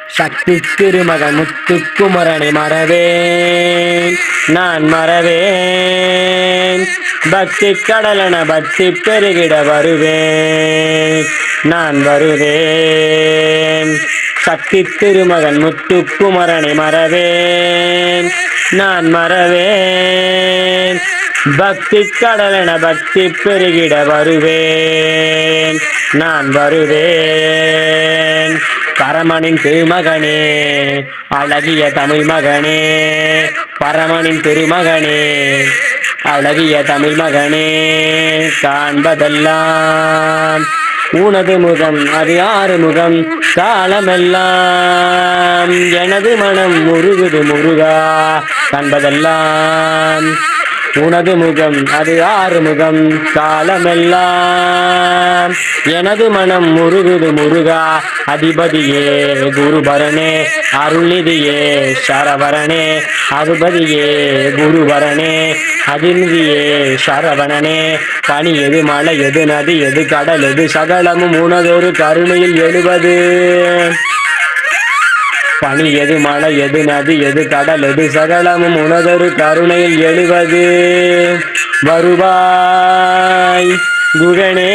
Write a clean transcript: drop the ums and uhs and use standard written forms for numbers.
சக்தி திருமகன் முத்துக்குமரனை மறவேன் நான் மறவேன். பக்தி கடலென பக்தி பெருகிட வருவேன் நான் வருவேன். சக்தி திருமகன் முத்துக்குமரனை மறவேன் நான் மறவேன். பக்தி கடலென பக்தி பெருகிட வருவேன் நான் வருவேன். பரமனின் திருமகனே அழகிய தமிழ் மகனே, பரமனின் திருமகனே அழகிய தமிழ் மகனே, காண்பதெல்லாம் உனது முகம் அது ஆறு முகம் காலமெல்லாம் எனது மனம் முருகுது முருகா. காண்பதெல்லாம் உனது முகம் அது ஆறு முகம் காலமெல்லாம் எனது மனம் முருகுது முருகா. அதிபதியே குருபரனே அருள்நிதியே சரவரனே, அதிபதியே குருபரனே அதிநிதியே சரவணனே. பனி எது மலை எது நதி எது கடல் எது சகலமும் உனதொரு கருணையில் எழுவது. பனி எது மலை எது நதி எது கடல் எது சகலமும் உனதொரு கருணையில் எழுவது. வருவாய் குகனே